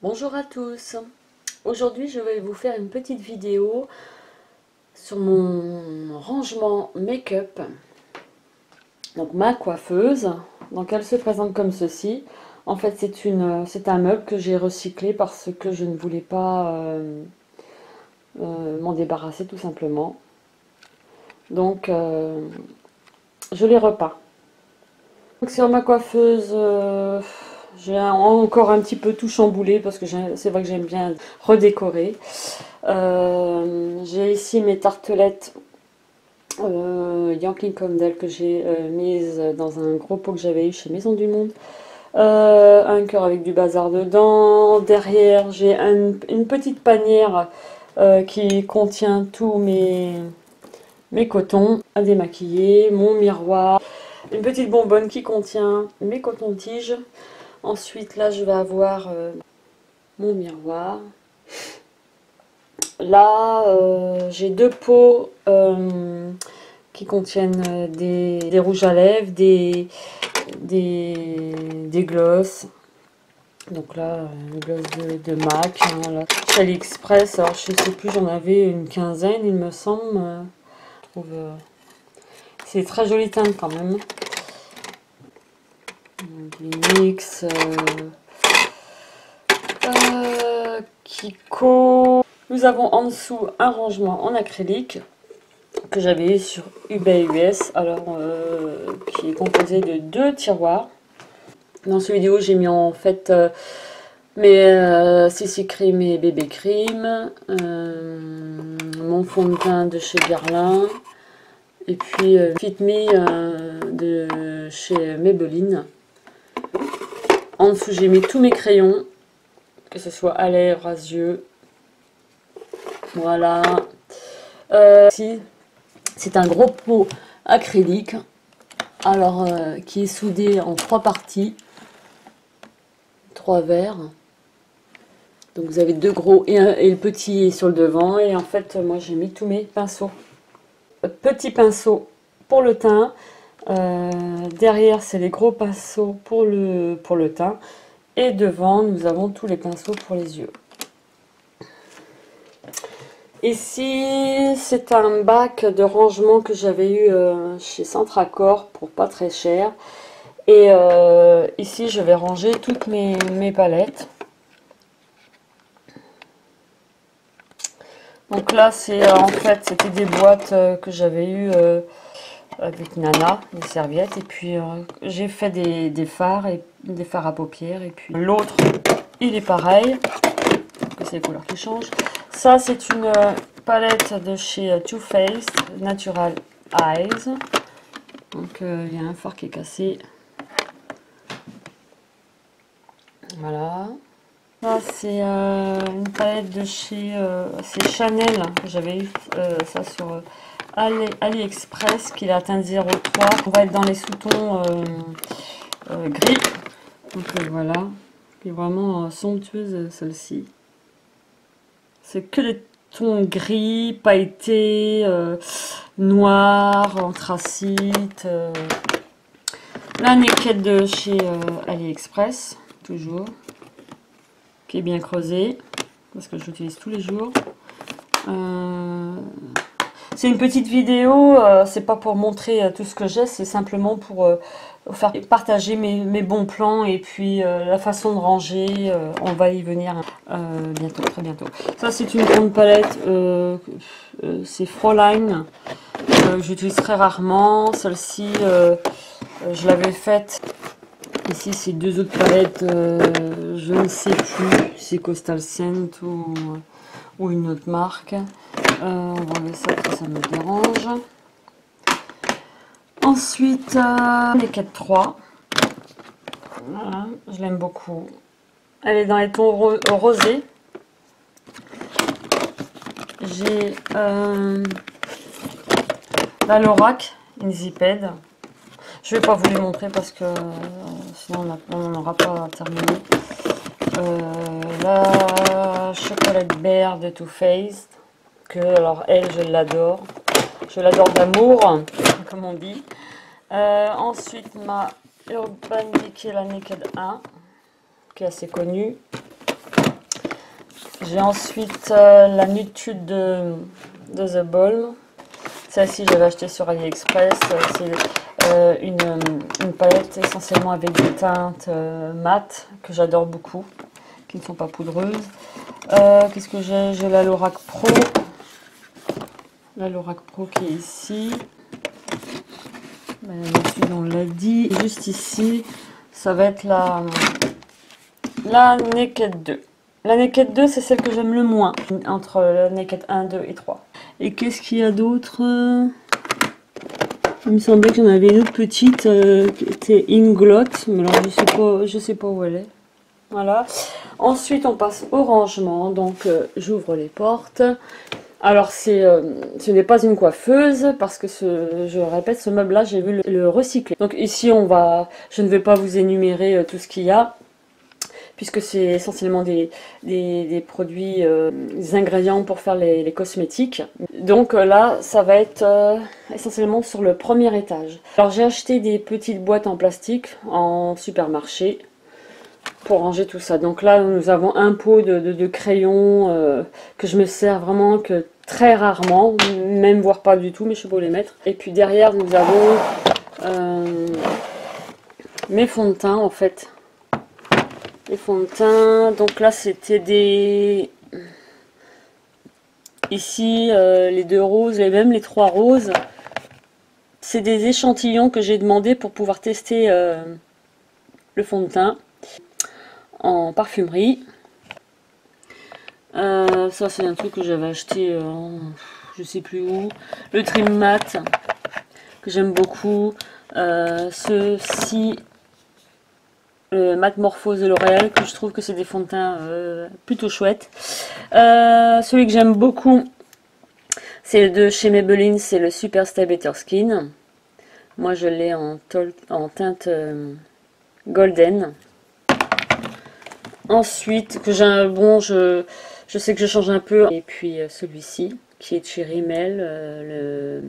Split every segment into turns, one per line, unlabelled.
Bonjour à tous. Aujourd'hui, je vais vous faire une petite vidéo sur mon rangement make-up. Donc ma coiffeuse. Donc elle se présente comme ceci. En fait, c'est un meuble que j'ai recyclé parce que je ne voulais pas m'en débarrasser tout simplement. Donc je l'ai repeint. Donc sur ma coiffeuse, j'ai encore un petit peu tout chamboulé parce que c'est vrai que j'aime bien redécorer. J'ai ici mes tartelettes Yankee Candle que j'ai mises dans un gros pot que j'avais eu chez Maison du Monde. Un cœur avec du bazar dedans. Derrière, j'ai une petite panière qui contient tous mes cotons à démaquiller, mon miroir, une petite bonbonne qui contient mes cotons-tiges. Ensuite, là, je vais avoir mon miroir. Là, j'ai deux pots qui contiennent des rouges à lèvres, des glosses. Donc là, une gloss de MAC. Hein, là. Chez AliExpress, alors je sais plus, j'en avais une quinzaine, il me semble. C'est très joli teinte quand même. Du NYX, Kiko. Nous avons en dessous un rangement en acrylique que j'avais eu sur eBay US, alors qui est composé de deux tiroirs. Dans cette vidéo, j'ai mis en fait mes CC Cream et Bébé Cream, mon fond de teint de chez Guerlain, et puis Fit Me de chez Maybelline. En dessous, j'ai mis tous mes crayons, que ce soit à lèvres, ras yeux. Voilà. Ici, c'est un gros pot acrylique, alors qui est soudé en trois parties, trois verres. Donc vous avez deux gros et le petit est sur le devant. Et en fait, moi j'ai mis tous mes pinceaux. Petit pinceau pour le teint. Derrière, c'est les gros pinceaux pour le teint. Et devant, nous avons tous les pinceaux pour les yeux. Ici, c'est un bac de rangement que j'avais eu chez Centracor pour pas très cher. Et ici, je vais ranger toutes mes palettes. Donc là, en fait, c'était des boîtes que j'avais eu avec Nana, des serviettes. Et puis, j'ai fait des fards et des fards à paupières. Et puis, l'autre, il est pareil. C'est les couleurs qui changent. Ça, c'est une palette de chez Too Faced Natural Eyes. Donc, il y a un fard qui est cassé. Voilà. Ça, c'est une palette de chez c'est Chanel. J'avais eu ça sur AliExpress, qui est la teinte 03. On va être dans les sous-tons gris. Donc, voilà. Qui est vraiment somptueuse, celle-ci. C'est que les tons gris, pailletés, noir, anthracite. La Naked de chez AliExpress, toujours. Qui est bien creusée, parce que je l'utilise tous les jours. C'est une petite vidéo, c'est pas pour montrer tout ce que j'ai, c'est simplement pour faire partager mes bons plans et puis la façon de ranger. On va y venir bientôt, très bientôt. Ça, c'est une grande palette, c'est Fräulein, j'utilise très rarement. Celle-ci, je l'avais faite. Ici, c'est deux autres palettes, je ne sais plus, c'est Coastal Scent ou une autre marque. On va enlever ça parce que ça me dérange. Ensuite, Naked 3. Voilà, je l'aime beaucoup. Elle est dans les tons rosés. J'ai la Lorac Inziped. Je ne vais pas vous les montrer parce que sinon on n'aura pas terminé. La chocolate bear de Too Faced, que alors elle, je l'adore. Je l'adore d'amour, comme on dit. Ensuite, ma Urban Decay, la Naked 1, qui est assez connue. J'ai ensuite la Nude de The Balm. Celle-ci, j'avais acheté sur AliExpress. C'est une palette essentiellement avec des teintes mat que j'adore beaucoup, qui ne sont pas poudreuses. Qu'est-ce que j'ai? J'ai la Lorac Pro. La Lorac Pro qui est ici. On l'a dit. Et juste ici, ça va être la Naked 2. La Naked 2, c'est celle que j'aime le moins entre la Naked 1, 2 et 3. Et qu'est-ce qu'il y a d'autre? Il me semblait que j'en avais une autre petite qui était Inglot, mais alors je sais pas où elle est. Voilà. Ensuite, on passe au rangement. Donc, j'ouvre les portes. Alors, ce n'est pas une coiffeuse parce que, je répète, ce meuble-là, j'ai vu le recycler. Donc ici, je ne vais pas vous énumérer tout ce qu'il y a, puisque c'est essentiellement des produits, des ingrédients pour faire les cosmétiques. Donc là, ça va être essentiellement sur le premier étage. Alors j'ai acheté des petites boîtes en plastique en supermarché pour ranger tout ça. Donc là, nous avons un pot de crayons que je me sers vraiment que très rarement, même voire pas du tout, mais je sais pas où les mettre. Et puis derrière, nous avons mes fonds de teint en fait. Les fonds de teint, donc là c'était des... Ici, les 2 roses, et même les 3 roses. C'est des échantillons que j'ai demandé pour pouvoir tester le fond de teint en parfumerie. Ça c'est un truc que j'avais acheté je sais plus où. Le Trim Mat que j'aime beaucoup. Ceci, le Mat Morphose de L'Oréal, que je trouve que c'est des fonds de teint plutôt chouettes. Celui que j'aime beaucoup, c'est de chez Maybelline, c'est le Super Stay Better Skin. Moi je l'ai en teinte golden. Ensuite, que j'ai un bon, je sais que je change un peu. Et puis celui-ci, qui est de chez Rimmel,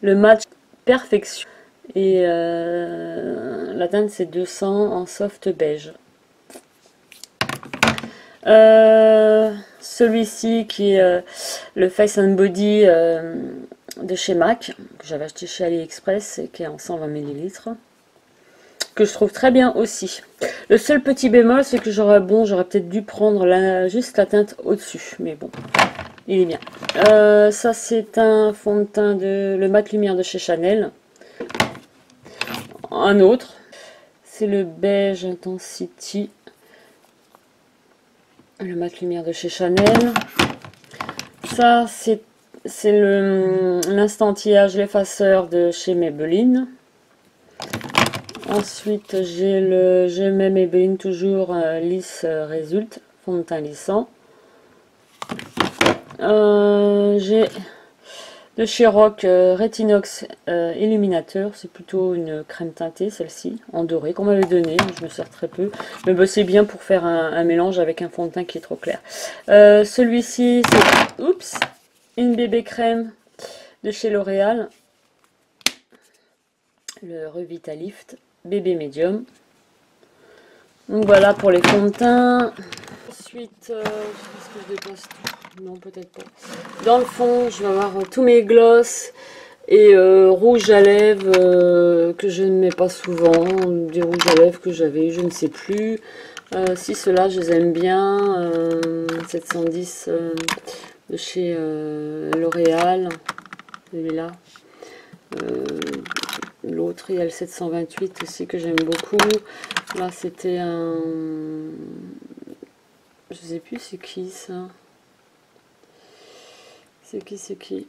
le Match Perfection. Et la teinte c'est 200 en soft beige. Celui-ci qui est le Face and Body de chez MAC, que j'avais acheté chez AliExpress et qui est en 120 ml. Que je trouve très bien aussi. Le seul petit bémol, c'est que j'aurais peut-être dû prendre juste la teinte au-dessus. Mais bon, il est bien. Ça, c'est un fond de teint le Mat Lumière de chez Chanel. Un autre, c'est le Beige Intensity. Le Mat Lumière de chez Chanel. Ça, c'est l'instantillage, l'effaceur de chez Maybelline. Ensuite, j'ai mes Maybelline toujours lisse Result, fond de teint lissant. J'ai de chez Rock Retinox Illuminateur, c'est plutôt une crème teintée celle-ci, en doré, qu'on m'avait donné, je me sers très peu. Mais bah, c'est bien pour faire un mélange avec un fond de teint qui est trop clair. Celui-ci, c'est une bébé crème de chez L'Oréal, le Revitalift bébé médium. Donc voilà pour les fonds de teint. Ensuite, est-ce que je dépasse tout? Non, peut-être pas. Dans le fond, je vais avoir tous mes gloss et rouges à lèvres que je ne mets pas souvent. Des rouges à lèvres que j'avais, je ne sais plus. Si ceux-là, je les aime bien. 710 de chez L'Oréal. Celui-là. L'autre, il y a le 728 aussi que j'aime beaucoup. Là, c'était un... Je sais plus c'est qui ça. C'est qui?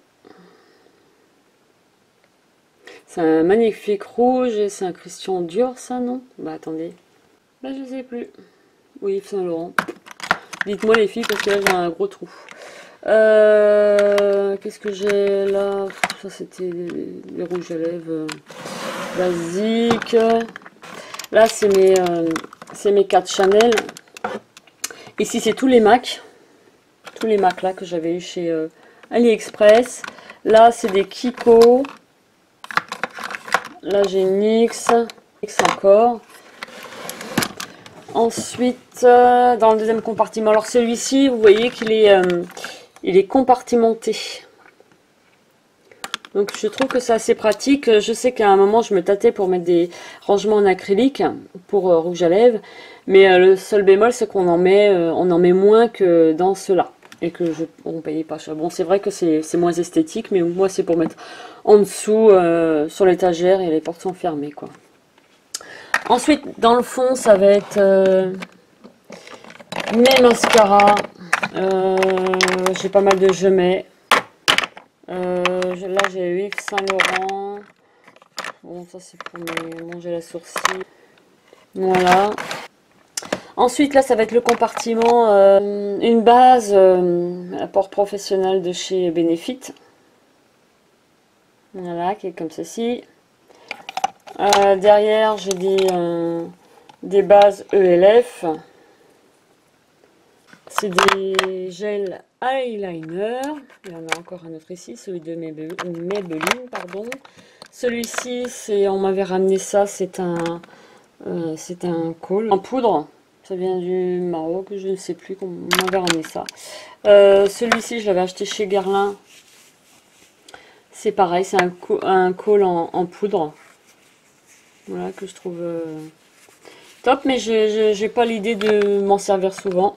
C'est un magnifique rouge et c'est un Christian Dior ça, non? Bah attendez. Bah je sais plus. Oui, Yves Saint Laurent. Dites-moi les filles parce que là j'ai un gros trou. Qu'est-ce que j'ai là? Ça c'était les rouges à lèvres basiques. Là c'est mes 4 Chanel. Ici c'est tous les MAC. Tous les MAC là que j'avais eu chez AliExpress. Là c'est des Kiko. Là j'ai NYX. NYX encore. Ensuite, dans le deuxième compartiment, alors celui-ci, vous voyez qu'il est, il est compartimenté. Donc je trouve que c'est assez pratique. Je sais qu'à un moment, je me tâtais pour mettre des rangements en acrylique pour rouge à lèvres. Mais le seul bémol, c'est qu'on en met moins que dans ceux-là. Et que on payait pas cher. Bon, c'est vrai que c'est moins esthétique, mais moi, c'est pour mettre en dessous, sur l'étagère, et les portes sont fermées, quoi. Ensuite, dans le fond, ça va être mes mascaras. J'ai pas mal de gemets. Là, j'ai Yves Saint Laurent. Bon, ça, c'est pour manger la sourcil. Voilà. Ensuite, là, ça va être le compartiment, une base, apport professionnel de chez Benefit. Voilà, qui est comme ceci. Derrière, j'ai des bases ELF. C'est des gels eyeliner. Il y en a encore un autre ici, celui de Maybelline, pardon. Celui-ci, on m'avait ramené ça, c'est un col en poudre. Ça vient du Maroc, je ne sais plus comment on m'avait ramené ça. Celui-ci, je l'avais acheté chez Guerlain. C'est pareil, c'est un col en poudre. Voilà, que je trouve top, mais j'ai pas l'idée de m'en servir souvent.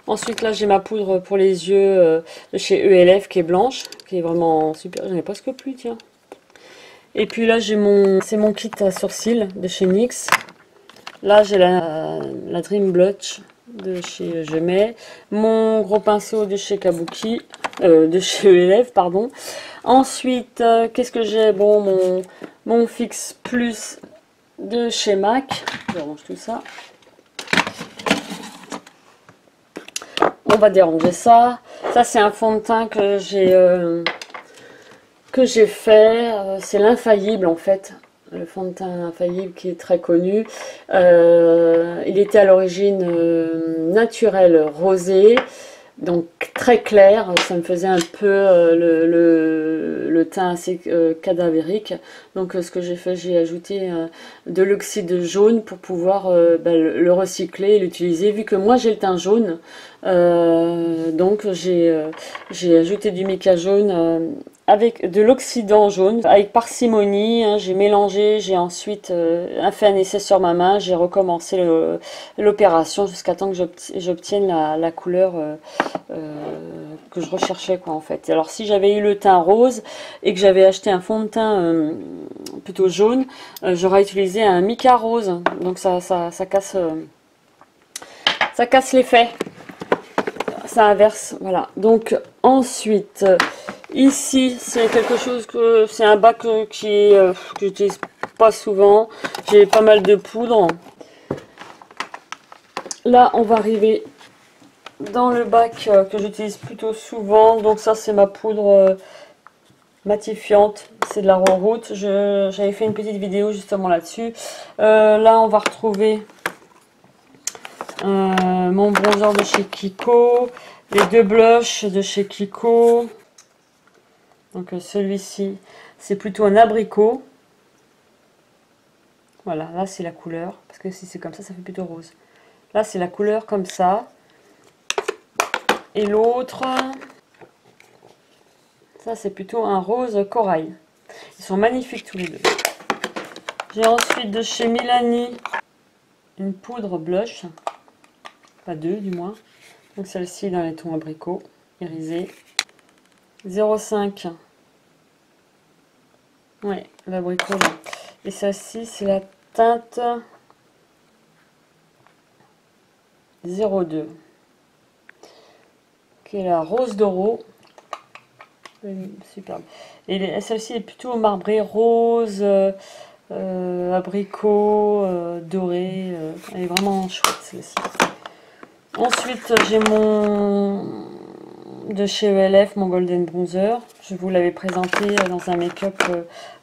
Ensuite, là, j'ai ma poudre pour les yeux de chez ELF qui est blanche, qui est vraiment super. J'en ai presque plus, tiens. Et puis là, c'est mon kit à sourcils de chez NYX. Là, j'ai la Dream Blush de chez Gemais. Mon gros pinceau de chez Kabuki, de chez ELF, pardon. Ensuite, qu'est-ce que j'ai? Bon, mon Fix Plus de chez MAC. Je range tout ça. On va déranger ça. Ça, c'est un fond de teint que j'ai fait. C'est l'Infaillible, en fait. Le fond de teint Infaillible qui est très connu. Il était à l'origine naturel rosé. Donc très clair, ça me faisait un peu le teint assez cadavérique. Donc ce que j'ai fait, j'ai ajouté de l'oxyde jaune pour pouvoir le recycler et l'utiliser. Vu que moi j'ai le teint jaune, donc j'ai ajouté du mica jaune avec de l'oxydant jaune, avec parcimonie, hein, j'ai mélangé, j'ai ensuite fait un essai sur ma main, j'ai recommencé l'opération jusqu'à temps que j'obtienne la couleur que je recherchais, quoi, en fait. Alors si j'avais eu le teint rose et que j'avais acheté un fond de teint plutôt jaune, j'aurais utilisé un mica rose, donc ça casse l'effet. Ça inverse, voilà. Donc ensuite, ici c'est quelque chose c'est un bac que j'utilise pas souvent. J'ai pas mal de poudre. Là, on va arriver dans le bac que j'utilise plutôt souvent. Donc ça, c'est ma poudre matifiante. C'est de la Route. J'avais fait une petite vidéo justement là-dessus. Là, on va retrouver mon bronzer de chez Kiko, les deux blushs de chez Kiko. Donc celui-ci, c'est plutôt un abricot. Voilà, là c'est la couleur, parce que si c'est comme ça fait plutôt rose. Là c'est la couleur comme ça. Et l'autre, ça c'est plutôt un rose corail. Ils sont magnifiques tous les deux. J'ai ensuite de chez Milani une poudre blush. Pas deux du moins. Donc celle-ci dans les tons abricot, irisé. 0,5. Ouais, l'abricot là. Et celle-ci, c'est la teinte 02. Qui est la rose d'oro. Superbe. Et celle-ci est plutôt marbrée rose, abricot, doré. Elle est vraiment chouette celle-ci. Ensuite, j'ai mon de chez ELF, mon Golden Bronzer. Je vous l'avais présenté dans un make-up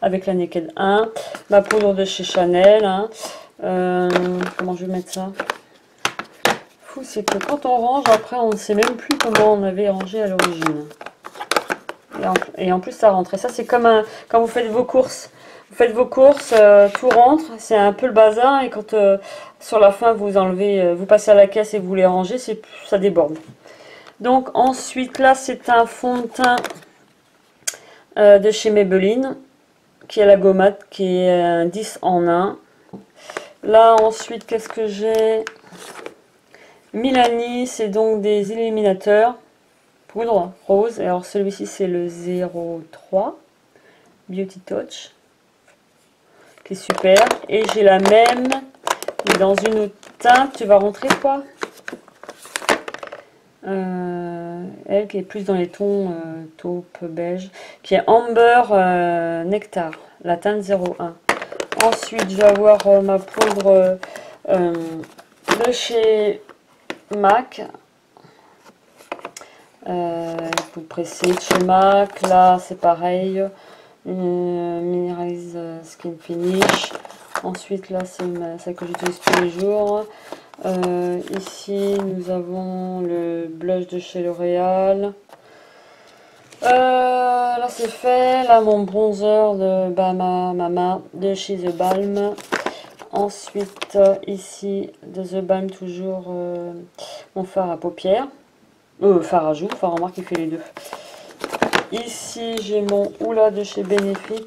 avec la Naked 1. Ma poudre de chez Chanel. Hein. Comment je vais mettre ça? Fou, c'est que quand on range, après, on ne sait même plus comment on avait rangé à l'origine. Et en plus, ça rentre. Et ça, c'est comme quand vous faites vos courses. Vous faites vos courses, tout rentre, c'est un peu le bazar. Et quand sur la fin vous enlevez, vous passez à la caisse et vous les rangez, ça déborde. Donc ensuite là c'est un fond de teint de chez Maybelline, qui est la gommade, qui est un 10 en 1. Là ensuite qu'est-ce que j'ai? Milani, c'est donc des illuminateurs poudre rose. Alors celui-ci c'est le 03 Beauty Touch, qui est super. Et j'ai la même, mais dans une autre teinte. Tu vas rentrer quoi? Elle qui est plus dans les tons taupe beige, qui est Amber Nectar, la teinte 01. Ensuite je vais avoir ma poudre de chez MAC, poudre pressée de chez MAC. Là c'est pareil, Mineralize Skin Finish. Ensuite là c'est celle que j'utilise tous les jours. Ici nous avons le blush de chez L'Oréal. Là c'est fait. Là mon bronzer de Bama Mama de chez The Balm. Ensuite ici de The Balm toujours mon fard à paupières. Fard à joues, fard en marque, il fait les deux. Ici j'ai mon Oula de chez Benefit.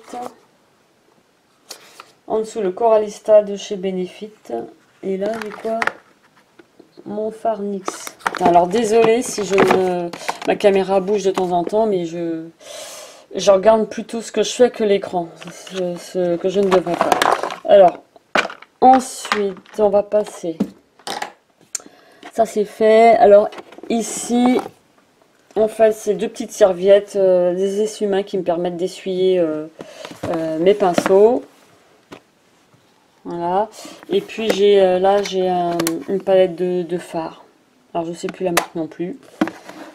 En dessous le Coralista de chez Benefit. Et là j'ai quoi? Mon fard NYX. Alors désolé si ma caméra bouge de temps en temps, mais je regarde plutôt ce que je fais que l'écran, ce que je ne devrais pas. Alors ensuite on va passer, ça c'est fait. Alors ici en fait c'est deux petites serviettes, des essuie-mains qui me permettent d'essuyer mes pinceaux. Voilà. Et puis j'ai là j'ai une palette de fard. Alors je sais plus la marque non plus.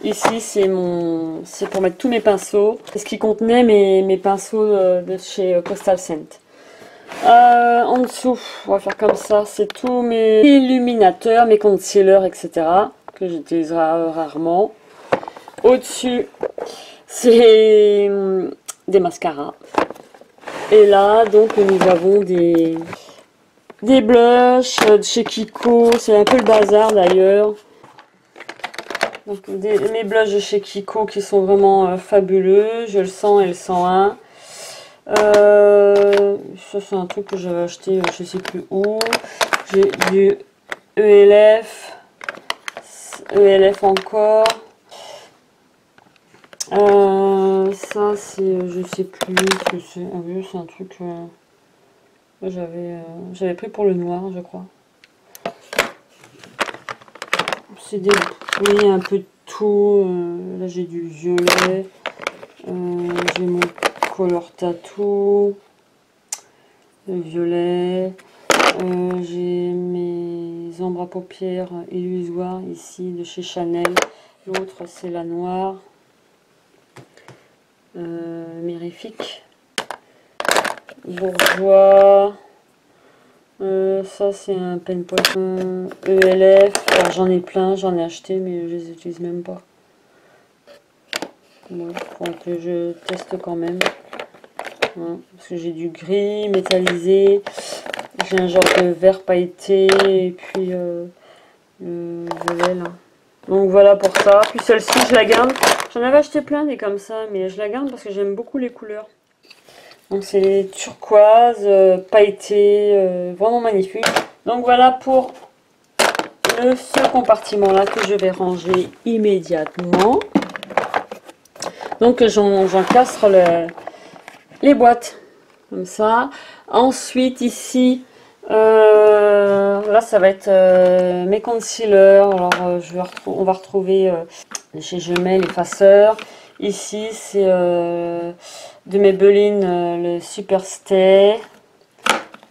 Ici c'est pour mettre tous mes pinceaux. C'est ce qui contenait mes pinceaux de chez Coastal Scent. En dessous, on va faire comme ça. C'est tous mes illuminateurs, mes concealers, etc. que j'utiliserai rarement. Au-dessus, c'est des mascaras. Et là, donc, nous avons des blushs de chez Kiko. C'est un peu le bazar d'ailleurs. Donc mes blushs de chez Kiko qui sont vraiment fabuleux. Je le 100 et le 101. Ça c'est un truc que j'avais acheté je sais plus où. J'ai du ELF. ELF encore. Ça c'est je sais plus ce que c'est. Ah oui, c'est un truc j'avais pris pour le noir je crois. C'est des oui, un peu de tout. Là j'ai du violet. J'ai mon Color Tattoo. Le violet. J'ai mes ombres à paupières illusoires ici de chez Chanel. L'autre c'est la noire. Mirifique. Bourgeois. Ça c'est un pen poisson ELF. J'en ai plein, j'en ai acheté mais je les utilise même pas. Bon, faut que je teste quand même. Hein, parce que j'ai du gris métallisé. J'ai un genre de vert pailleté. Et puis le violet là. Donc voilà pour ça. Puis celle-ci je la garde. J'en avais acheté plein des comme ça. Mais je la garde parce que j'aime beaucoup les couleurs. Donc c'est les turquoises, pailletées, vraiment magnifiques. Donc voilà pour ce compartiment là que je vais ranger immédiatement. Donc j'en castre les boîtes comme ça. Ensuite ici, là ça va être mes concealers. Alors on va retrouver chez Gemel l'effaceur. Ici c'est de Maybelline le Super Stay.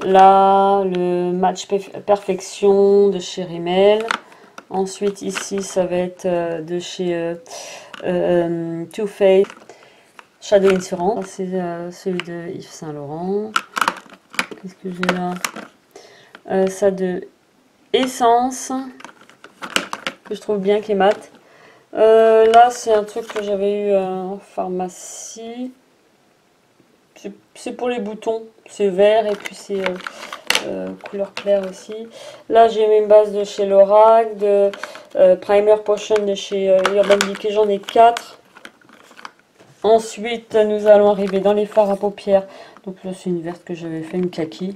Là le Match Perfection de chez Rimmel. Ensuite ici ça va être de chez Too Faced Shadow Insurance. C'est celui de Yves Saint Laurent. Qu'est-ce que j'ai là? Ça de Essence que je trouve bien, qui est mat. Là c'est un truc que j'avais eu en pharmacie. c'est pour les boutons. C'est vert et puis c'est couleur claire aussi. Là, j'ai mes bases de chez Lorac, de Primer Potion de chez Urban Decay. J'en ai 4. Ensuite, nous allons arriver dans les fards à paupières. Donc là, c'est une verte que j'avais fait, une kaki.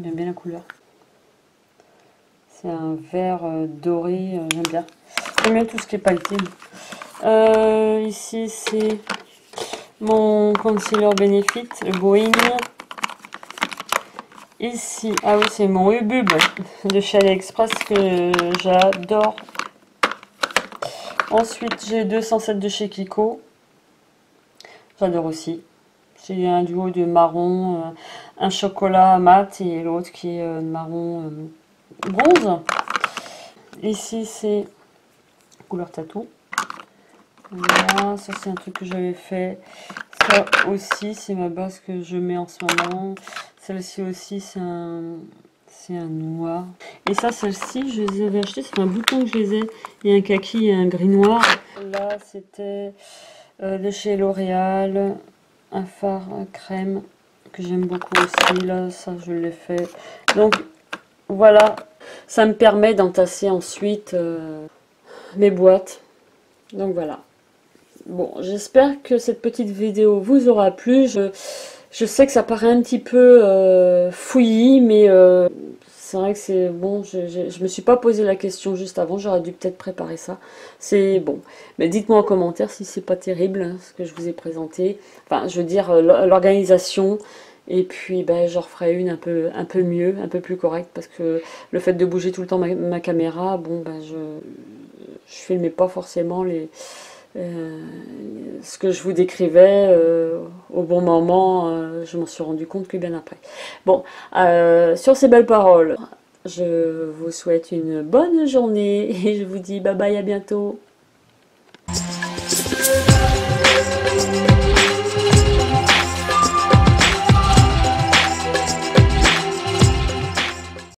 J'aime bien la couleur. C'est un vert doré, j'aime bien. J'aime bien tout ce qui est pailleté. Ici, c'est mon concealer Benefit, le Boeing. Ici, ah oui, c'est mon Ubub de chez AliExpress que j'adore. Ensuite, j'ai 207 de chez Kiko. J'adore aussi. C'est un duo de marron, un chocolat mat et l'autre qui est marron bronze. Ici, c'est couleur tatou. Voilà, ça c'est un truc que j'avais fait. Ça aussi, c'est ma base que je mets en ce moment. Celle-ci aussi, c'est un noir. Et ça, celle-ci, je les avais achetées. C'est un bouton que je les ai. Il y a un kaki et un gris noir. Là, c'était de chez L'Oréal. Un fard à crème que j'aime beaucoup aussi. Là, ça, je l'ai fait. Donc, voilà. Ça me permet d'entasser ensuite mes boîtes. Donc, voilà. Bon, j'espère que cette petite vidéo vous aura plu. Je sais que ça paraît un petit peu fouillis, mais c'est vrai que c'est bon. Je me suis pas posé la question juste avant. J'aurais dû peut-être préparer ça. C'est bon. Mais dites-moi en commentaire si c'est pas terrible hein, ce que je vous ai présenté. Enfin, je veux dire l'organisation. Et puis, ben, j'en referai une un peu mieux, un peu plus correcte, parce que le fait de bouger tout le temps ma caméra, bon, ben, je filmais pas forcément ce que je vous décrivais au bon moment, je m'en suis rendu compte que bien après. Bon, sur ces belles paroles, je vous souhaite une bonne journée et je vous dis bye bye, à bientôt.